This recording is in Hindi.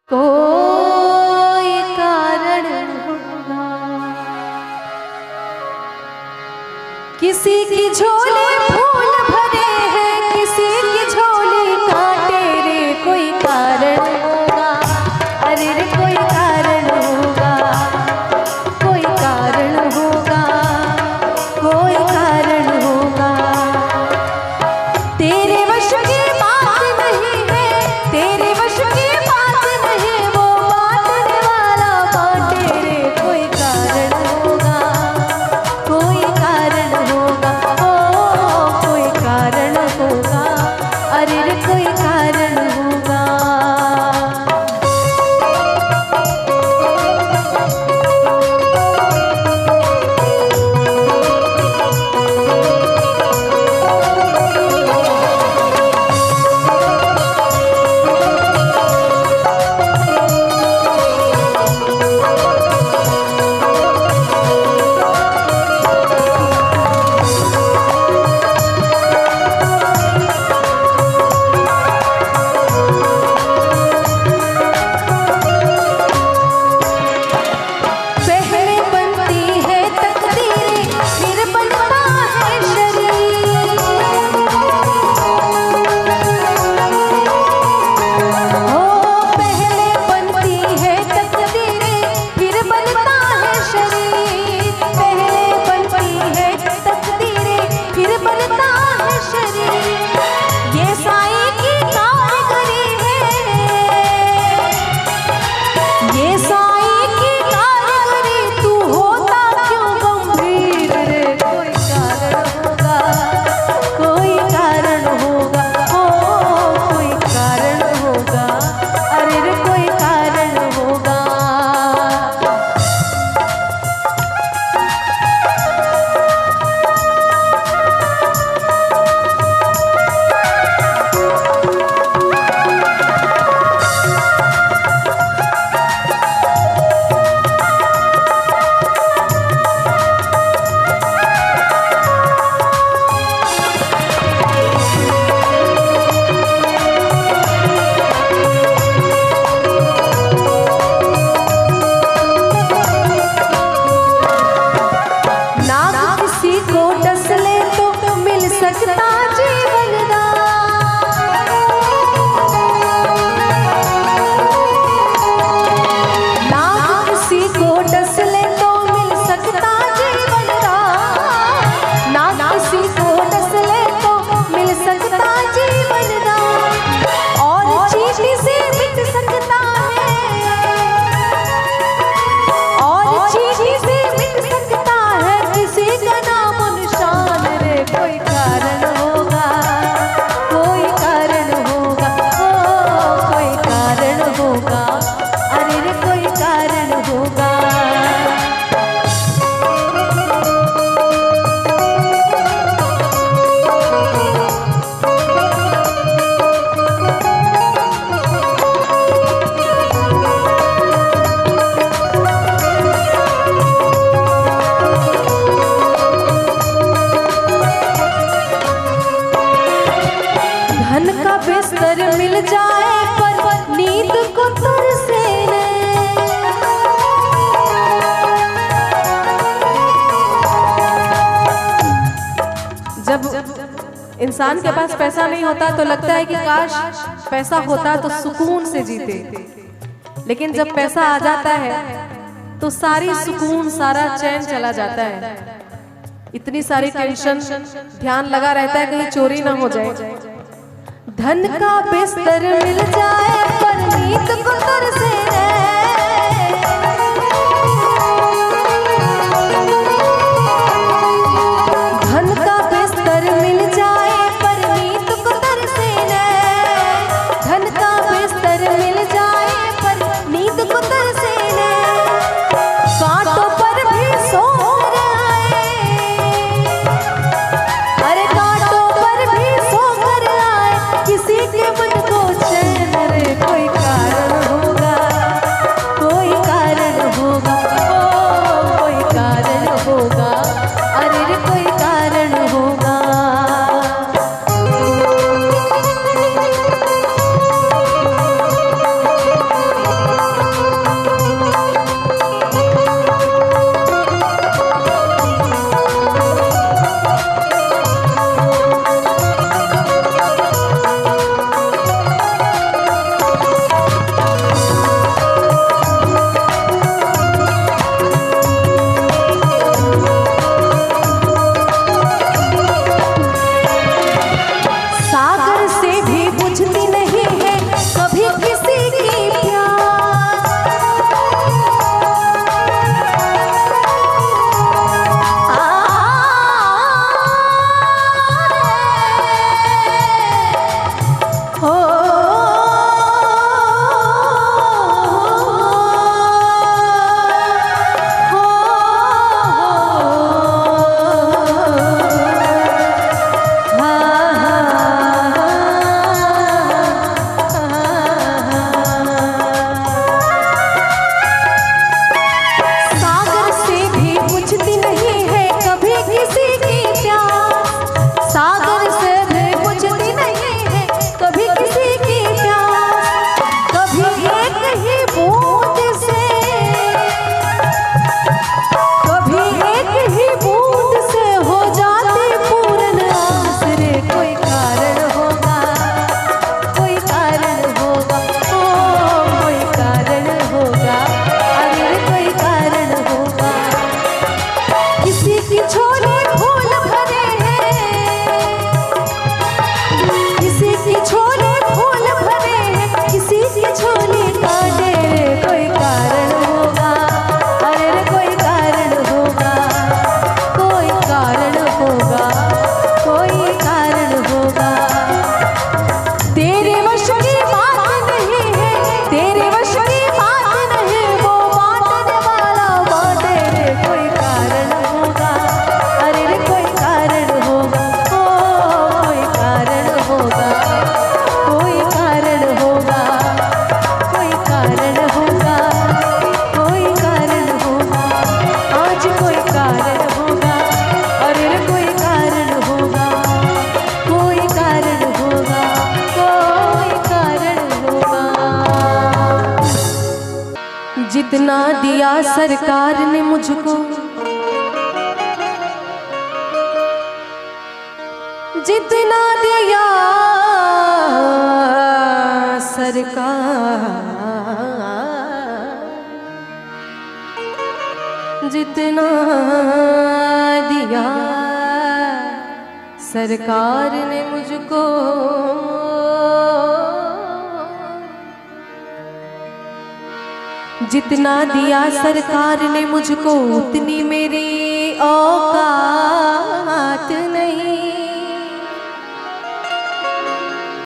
कोई कारण होगा, किसी की झोली फूल भरे हैं, किसी की झोली कांटे रे। कोई कारण होगा, अरे रे कोई कारण होगा, कोई कारण होगा, कोई कारण होगा। तेरे वश की बात नहीं है, तेरे वश की बात नहीं, वो बांटने वाला बांटे रे। कोई कारण होगा, कोई कारण होगा, ओ कोई कारण होगा, अरे रे कोई कारण होगा। धन का बिस्तर मिल जाए पर नींद को तरसे ने, जब इंसान के पास पैसा नहीं होता तो लगता है कि काश पैसा होता तो सुकून से जीते, लेकिन जब पैसा आ जाता है तो सारी सुकून सारा चैन चला जाता है। इतनी सारी टेंशन, ध्यान लगा रहता है कहीं चोरी ना हो जाए। धन का बिस्तर मिल जाए पर नींद को तरसे ने, धन का बिस्तर मिल जाए पर नींद को तरसे ने, धन का बिस्तर मिल जाए पर नींद को तरसे ने। कांटों पर भी सोकर आए, अरे कांटों पर भी सोकर आए, किसी के मन को चैन रे। कोई कारण जितना दिया सरकार ने मुझको, जितना दिया सरकार, जितना दिया सरकार ने मुझको, जितना दिया सरकार ने मुझको उतनी मेरी औकात